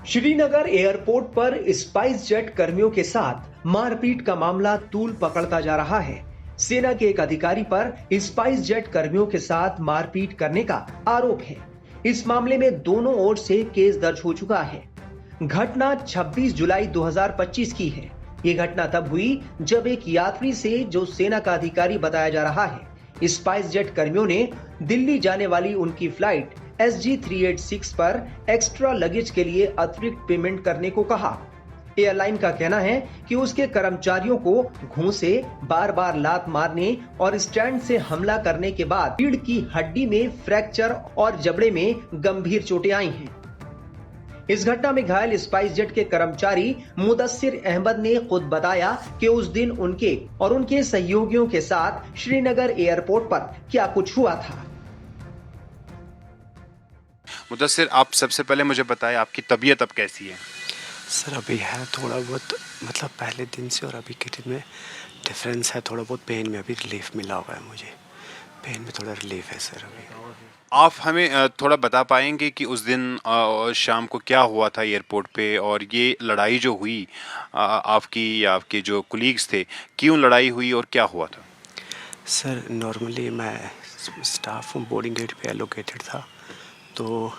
Srinagar airport पर spice jet कर्मियों के साथ मारपीट का मामला तूल पकड़ता जा रहा है। सेना के एक अधिकारी पर स्पाइस जेट कर्मियों के साथ मारपीट करने का आरोप है। इस मामले में दोनों ओर से केस दर्ज हो चुका है। घटना 26 जुलाई 2025 की है। ये घटना तब हुई जब एक यात्री से, जो सेना का अधिकारी बताया जा रहा है, स्पाइस जेट कर्मियों ने दिल्ली जाने वाली उनकी फ्लाइट SG386 पर एक्स्ट्रा लगेज के लिए अतिरिक्त पेमेंट करने को कहा। एयरलाइन का कहना है कि उसके कर्मचारियों को घूंसे, बार बार लात मारने और स्टैंड से हमला करने के बाद रीढ़ की हड्डी में फ्रैक्चर और जबड़े में गंभीर चोटें आई हैं। इस घटना में घायल स्पाइस जेट के कर्मचारी मुदस्सिर अहमद ने खुद बताया कि उस दिन उनके और उनके सहयोगियों के साथ श्रीनगर एयरपोर्ट पर क्या कुछ हुआ था। मुदस्सिर, आप सबसे पहले मुझे बताएं आपकी तबीयत अब कैसी है? सर अभी है थोड़ा बहुत, मतलब पहले दिन से और अभी के दिन में डिफरेंस है। थोड़ा बहुत पेन में अभी रिलीफ मिला हुआ है मुझे। पेन में थोड़ा रिलीफ है सर अभी। आप हमें थोड़ा बता पाएंगे कि उस दिन शाम को क्या हुआ था एयरपोर्ट पे, और ये लड़ाई जो हुई आपकी या आपके जो कुलीग्स थे, क्यों लड़ाई हुई और क्या हुआ था? सर नॉर्मली मैं स्टाफ हूँ, बोर्डिंग गेट पे एलोकेटेड था। तो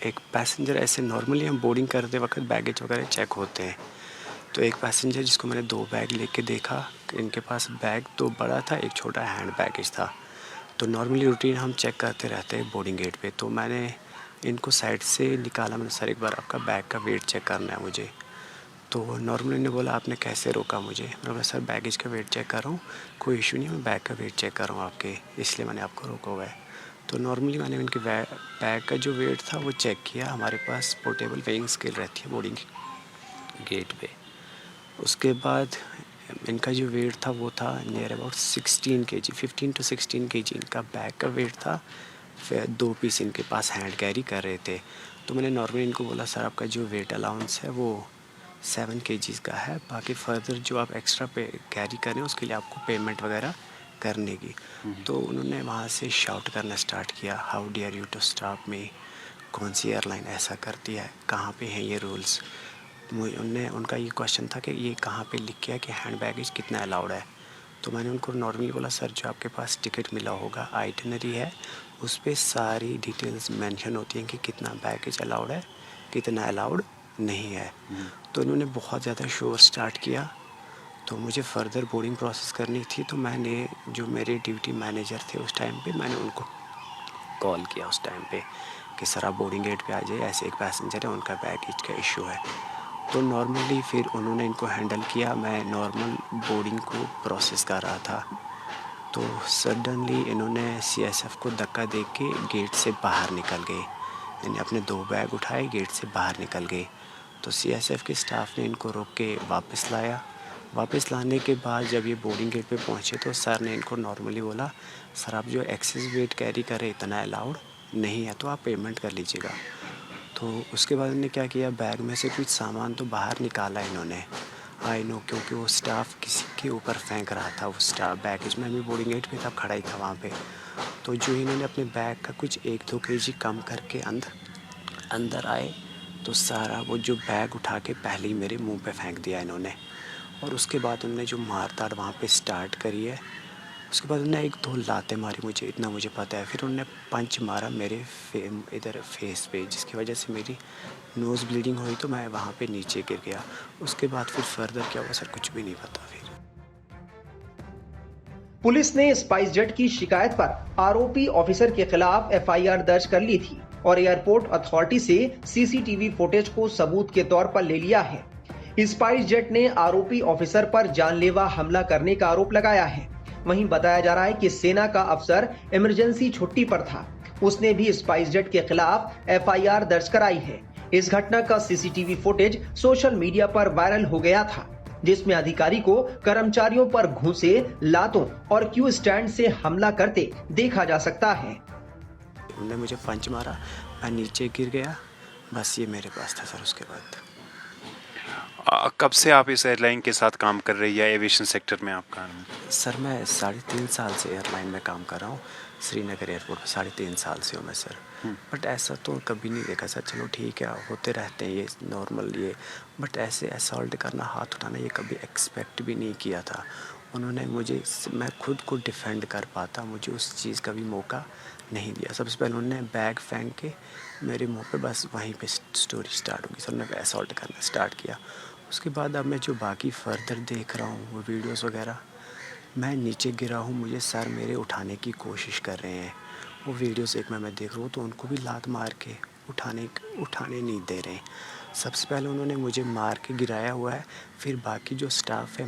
एक पैसेंजर, ऐसे नॉर्मली हम बोर्डिंग करते वक्त बैगेज वगैरह चेक होते हैं। तो एक पैसेंजर जिसको मैंने 2 बैग लेके देखा, इनके पास बैग 2 बड़ा था, एक छोटा हैंड बैगेज था। तो नॉर्मली रूटीन हम चेक करते रहते हैं बोर्डिंग गेट पे। तो मैंने इनको साइड से निकाला, मैंने सर एक बार आपका बैग का वेट चेक करना है मुझे। तो नॉर्मली ने बोला आपने कैसे रोका मुझे? मैंने बोला सर बैगेज का वेट चेक कर रहा हूँ, कोई इशू नहीं है, मैं बैग का वेट चेक कर रहा हूँ आपके, इसलिए मैंने आपको रोका हुआ है। तो नॉर्मली मैंने इनके बैग का जो वेट था वो चेक किया। हमारे पास पोर्टेबल वेइंग स्केल रहती है बोर्डिंग गेट पे। उसके बाद इनका जो वेट था वो था near about 16 kg, 15 to 16 kg इनका बैग का वेट था। फिर 2 पीस इनके पास हैंड कैरी कर रहे थे। तो मैंने नॉर्मली इनको बोला सर आपका जो वेट अलाउंस है वो 7 kg का है, बाकी फर्दर जो आप एक्स्ट्रा पे कैरी करें उसके लिए आपको पेमेंट वगैरह करने की। तो उन्होंने वहाँ से शाउट करना स्टार्ट किया, how dare you to stop me, कौन सी एयरलाइन ऐसा करती है, कहाँ पे हैं ये रूल्स। उनका ये क्वेश्चन था कि ये कहाँ पे लिख है कि हैंड बैगेज कितना अलाउड है। तो मैंने उनको नॉर्मली बोला सर जो आपके पास टिकट मिला होगा, आइटनरी है, उस पर सारी डिटेल्स मेंशन होती हैं कि कितना बैगेज अलाउड है, कितना अलाउड नहीं है। तो इन्होंने बहुत ज़्यादा शोर स्टार्ट किया। तो मुझे फ़र्दर बोर्डिंग प्रोसेस करनी थी। तो मैंने जो मेरे ड्यूटी मैनेजर थे उस टाइम पे, मैंने उनको कॉल किया उस टाइम पे कि सर आप बोर्डिंग गेट पे आ जाइए, ऐसे एक पैसेंजर है, उनका बैगेज का इशू है। तो नॉर्मली फिर उन्होंने इनको हैंडल किया। मैं नॉर्मल बोर्डिंग को प्रोसेस कर रहा था। तो सडनली इन्होंने CSF को धक्का दे के गेट से बाहर निकल गए। इन्हें अपने 2 बैग उठाए, गेट से बाहर निकल गए। तो CSF के स्टाफ ने इनको रोक के वापस लाया। वापस लाने के बाद जब ये बोर्डिंग गेट पे पहुँचे तो सर ने इनको नॉर्मली बोला सर आप जो एक्सेस वेट कैरी करें इतना अलाउड नहीं है, तो आप पेमेंट कर लीजिएगा। तो उसके बाद इन्होंने क्या किया, बैग में से कुछ सामान तो बाहर निकाला इन्होंने। आई नो, क्योंकि वो स्टाफ किसी के ऊपर फेंक रहा था। वो स्टाफ बैगेज में भी बोर्डिंग गेट पे तब खड़ा ही था वहाँ पे। तो जो इन्होंने अपने बैग का कुछ 1-2 kg कम करके अंदर आए तो सारा वो जो बैग उठा के पहले ही मेरे मुंह पे फेंक दिया इन्होंने। और उसके बाद उन्होंने जो मारदाड़ वहाँ पे स्टार्ट करी है, उसके बाद उन्होंने 1-2 लातें मारी मुझे, इतना मुझे पता है। फिर उन्होंने पंच मारा मेरे इधर फेस पे, जिसकी वजह से मेरी नोज़ ब्लीडिंग हुई, तो मैं वहाँ पे नीचे गिर गया। उसके बाद फिर फर्दर क्या हुआ सर कुछ भी नहीं पता। फिर पुलिस ने स्पाइस जेट की शिकायत पर आरोपी ऑफिसर के खिलाफ FIR दर्ज कर ली थी और एयरपोर्ट अथॉरिटी से CCTV फुटेज को सबूत के तौर पर ले लिया है। स्पाइस जेट ने आरोपी ऑफिसर पर जानलेवा हमला करने का आरोप लगाया है। वहीं बताया जा रहा है कि सेना का अफसर इमरजेंसी छुट्टी पर था, उसने भी स्पाइस जेट के खिलाफ FIR दर्ज कराई है। इस घटना का CCTV फुटेज सोशल मीडिया पर वायरल हो गया था, जिसमें अधिकारी को कर्मचारियों पर घूंसे, लातों और क्यू स्टैंड से हमला करते देखा जा सकता है। उन्होंने मुझे पंच मारा, मैं नीचे गिर गया, बस ये मेरे पास था सर। उसके बाद कब से आप इस एयरलाइन के साथ काम कर रही है, एविएशन सेक्टर में आप काम? सर मैं 3.5 साल से एयरलाइन में काम कर रहा हूँ। श्रीनगर एयरपोर्ट पे 3.5 साल से हूँ मैं सर। बट ऐसा तो कभी नहीं देखा सर। चलो ठीक है, होते रहते हैं ये नॉर्मल ये, बट ऐसे असॉल्ट करना, हाथ उठाना, ये कभी एक्सपेक्ट भी नहीं किया था उन्होंने मुझे। मैं खुद को डिफेंड कर पाता, मुझे उस चीज़ का भी मौका नहीं दिया। सबसे पहले उन्होंने बैग फेंक के मेरे मुंह पे, बस वहीं पे स्टोरी स्टार्ट होगी सर। उन्होंने असॉल्ट करना स्टार्ट किया। उसके बाद अब मैं जो बाकी फर्दर देख रहा हूँ वो वीडियोस वगैरह, मैं नीचे गिरा हूँ, मुझे सर मेरे उठाने की कोशिश कर रहे हैं। वो वीडियोस एक मैं देख रहा हूँ तो उनको भी लात मार के उठाने नहीं दे रहे हैं। सबसे पहले उन्होंने मुझे मार के गिराया हुआ है, फिर बाकी जो स्टाफ है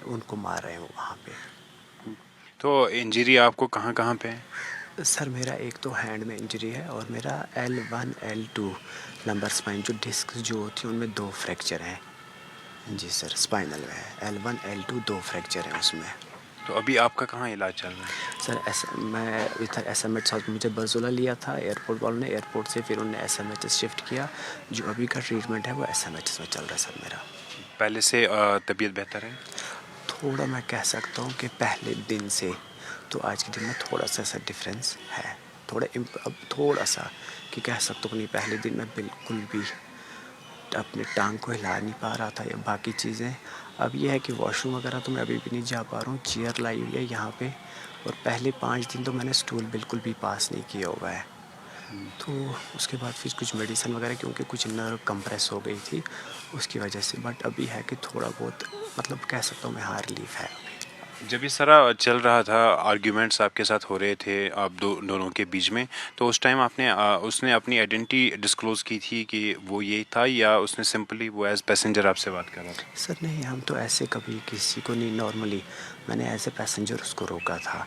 उनको मार रहे हैं वो वहाँ पे। तो इंजरी आपको कहाँ कहाँ पे है? सर मेरा एक तो हैंड में इंजरी है और मेरा L1 L2 लंबर स्पाइन जो डिस्क जो होती है उनमें 2 फ्रैक्चर हैं जी सर। स्पाइनल में है L1 L2 2 फ्रैक्चर हैं उसमें। तो अभी आपका कहाँ इलाज चल रहा है? सर मैं इधर SMH हॉस्पिटल, मुझे बरज़ोला लिया था एयरपोर्ट वालों ने, एयरपोर्ट से फिर उन्होंने SMH शिफ्ट किया। जो अभी का ट्रीटमेंट है वो SMH में चल रहा है सर मेरा। पहले से तबीयत बेहतर है? थोड़ा मैं कह सकता हूँ कि पहले दिन से तो आज के दिन में थोड़ा सा ऐसा डिफरेंस है, अब थोड़ा सा कि कह सकता हूँ नहीं। पहले दिन मैं बिल्कुल भी अपने टांग को हिला नहीं पा रहा था या बाकी चीज़ें। अब ये है कि वॉशरूम वगैरह तो मैं अभी भी नहीं जा पा रहा हूँ। चेयर लाई हुई है यहाँ पे, और पहले 5 दिन तो मैंने स्टूल बिल्कुल भी पास नहीं किया हुआ है। तो उसके बाद फिर कुछ मेडिसिन वगैरह, क्योंकि कुछ नर्व कंप्रेस हो गई थी उसकी वजह से। बट अभी है कि थोड़ा बहुत मतलब कह सकता हूँ मैं, हाँ रिलीफ है अभी। जब ये सारा चल रहा था, आर्ग्यूमेंट्स आपके साथ हो रहे थे आप दोनों के बीच में, तो उस टाइम उसने अपनी आइडेंटिटी डिस्क्लोज़ की थी कि वो ये था, या उसने सिंपली वो एज पैसेंजर आपसे बात कर रहा था? सर नहीं, हम तो ऐसे कभी किसी को नहीं, नॉर्मली मैंने एज ए पैसेंजर उसको रोका था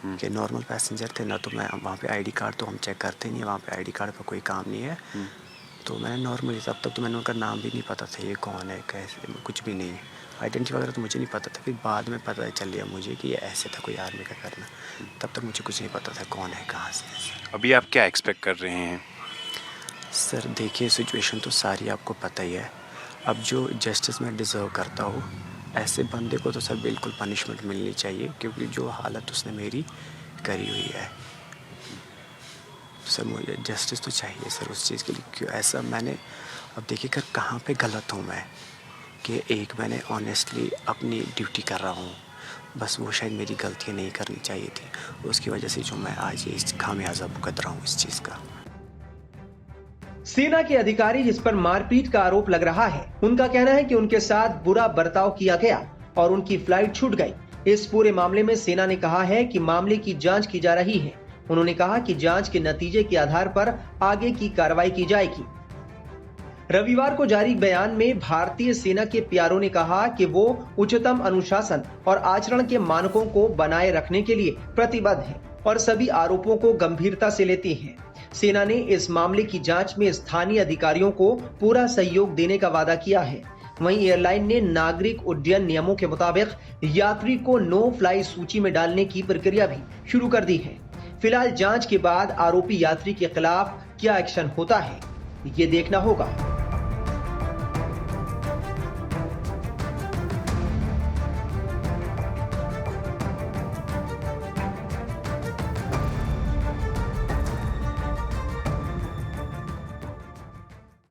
कि नॉर्मल पैसेंजर थे ना। तो मैं वहाँ पे आईडी कार्ड तो हम चेक करते नहीं है, वहाँ पे आईडी कार्ड का कोई काम नहीं है। तो मैंने नॉर्मली, तब तक तो मैंने उनका नाम भी नहीं पता था, ये कौन है कैसे, कुछ भी नहीं, आइडेंटिटी वगैरह तो मुझे नहीं पता था। फिर बाद में पता चल गया मुझे कि ये ऐसे था, कोई आर्मी का करना। तब तक मुझे कुछ नहीं पता था कौन है कहाँ से। अभी आप क्या एक्सपेक्ट कर रहे हैं? सर देखिए, सिचुएशन तो सारी आपको पता ही है। अब जो जस्टिस मैं डिज़र्व करता हूँ, ऐसे बंदे को तो सर बिल्कुल पनिशमेंट मिलनी चाहिए, क्योंकि जो हालत उसने मेरी करी हुई है। सर मुझे जस्टिस तो चाहिए सर उस चीज़ के लिए। क्यों ऐसा मैंने, अब देखिए कर कहाँ पे गलत हूँ मैं, कि एक मैंने ऑनेस्टली अपनी ड्यूटी कर रहा हूँ, बस वो शायद मेरी गलतियाँ नहीं करनी चाहिए थी, उसकी वजह से जो मैं आज ये खामियाजा भुगत रहा हूँ इस चीज़ का। सेना के अधिकारी जिस पर मारपीट का आरोप लग रहा है, उनका कहना है कि उनके साथ बुरा बर्ताव किया गया और उनकी फ्लाइट छूट गई। इस पूरे मामले में सेना ने कहा है कि मामले की जांच की जा रही है। उन्होंने कहा कि जांच के नतीजे के आधार पर आगे की कार्रवाई की जाएगी। रविवार को जारी बयान में भारतीय सेना के PRO ने कहा कि वो उच्चतम अनुशासन और आचरण के मानकों को बनाए रखने के लिए प्रतिबद्ध हैं और सभी आरोपों को गंभीरता से लेती हैं। सेना ने इस मामले की जांच में स्थानीय अधिकारियों को पूरा सहयोग देने का वादा किया है। वहीं एयरलाइन ने नागरिक उड्डयन नियमों के मुताबिक यात्री को नो फ्लाई सूची में डालने की प्रक्रिया भी शुरू कर दी है। फिलहाल जांच के बाद आरोपी यात्री के खिलाफ क्या एक्शन होता है, ये देखना होगा।